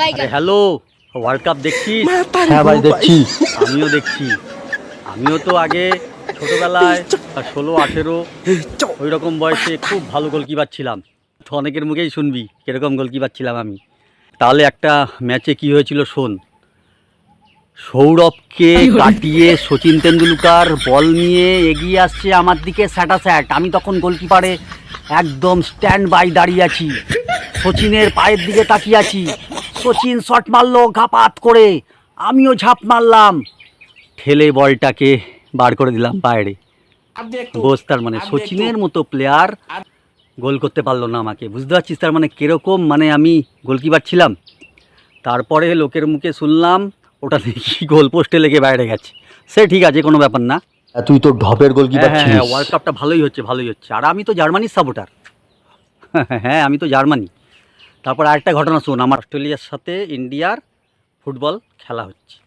আরে hello, world cup দেখছিস? হ্যাঁ ভাই দেখছি। আমিও দেখছি। আমিও তো আগে ছোটবেলায় 16-18 ওই রকম বয়সে খুব ভালো গোলকিপার ছিলাম। তো অনেকের মুখেই শুনবি কীরকম গোলকিপার ছিলাম আমি। তাহলে একটা ম্যাচে কি হয়েছিল শোন। সৌরভকে কাটিয়ে সচিন তেন্ডুলকার বল নিয়ে এগিয়ে আসছে আমার দিকে স্যাটাস্যাট। আমি তখন গোলকিপারে একদম স্ট্যান্ড বাই দাঁড়িয়ে আছি, সচিনের পায়ের দিকে তাকিয়ে আছি। সচিন শট মারলো ঘাপাত করে, আমিও ঝাঁপ মারলাম, ঠেলে বলটাকে বার করে দিলাম বাইরে। বোস, তার মানে সচিনের মতো প্লেয়ার গোল করতে পারলো না আমাকে। বুঝতে পারছিস তার মানে কীরকম মানে আমি গোলকিপার ছিলাম। তারপরে লোকের মুখে শুনলাম ওটা দেখি গোল পোস্টে লেগে বাইরে গেছে। সে ঠিক আছে, কোনো ব্যাপার না। তুই তো ঢপের হ্যাঁ গোলকিপার হ্যাঁ ছিলিস। হ্যাঁ, ওয়ার্ল্ড কাপটা ভালোই হচ্ছে ভালোই হচ্ছে। আর আমি তো জার্মানির সাপোর্টার। হ্যাঁ, আমি তো জার্মানি। তারপর আরেকটা ঘটনা শোন, আমার অস্ট্রেলিয়ার সাথে ইন্ডিয়ার ফুটবল খেলা হচ্ছে।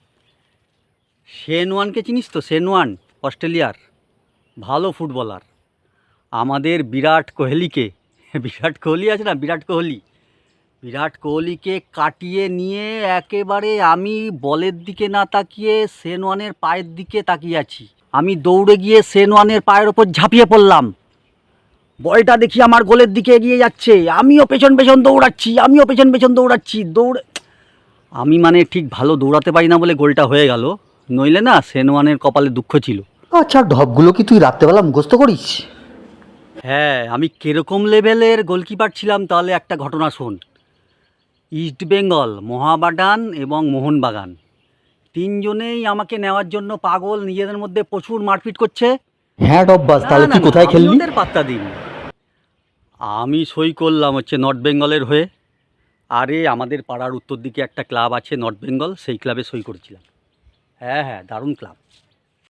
শেন ওয়ানকে চিনিস তো? শেন ওয়ান অস্ট্রেলিয়ার ভালো ফুটবলার। আমাদের বিরাট কোহলিকে, বিরাট কোহলি আছে না, বিরাট কোহলিকে কাটিয়ে নিয়ে একেবারে আমি বলের দিকে না তাকিয়ে শেন ওয়ানের পায়ের দিকে তাকিয়ে আছি। আমি দৌড়ে গিয়ে শেন ওয়ানের পায়ের ওপর ঝাঁপিয়ে পড়লাম। বলটা দেখি আমার গোলের দিকে এগিয়ে যাচ্ছে, আমিও পেছন পেছন দৌড়াচ্ছি। আমি মানে ঠিক ভালো দৌড়াতে পারি না বলে গোলটা হয়ে গেল, নইলে না শেন ওয়ানের কপালে দুঃখ ছিল। আচ্ছা, ঢপগুলো কি তুই রাত্রেবেলা মুখস্থ করিস? হ্যাঁ, আমি কিরকম লেভেলের গোলকিপার ছিলাম তাহলে একটা ঘটনা শোন। ইস্টবেঙ্গল, মোহামেডান এবং মোহনবাগান তিনজনেই আমাকে নেওয়ার জন্য পাগল, নিজেদের মধ্যে প্রচুর মারপিট করছে। হ্যাঁ ডব্বাস, না তাহলে না তুই না, কোথায় আমি খেললি? ওদের পাত্তা দিইনি। আমি সই করলাম হচ্ছে নর্থ বেঙ্গলের হয়ে। আরে আমাদের পাড়ার উত্তর দিকে একটা ক্লাব আছে নর্থ বেঙ্গল, সেই ক্লাবে সই করেছিলাম। হ্যাঁ হ্যাঁ, দারুণ ক্লাব।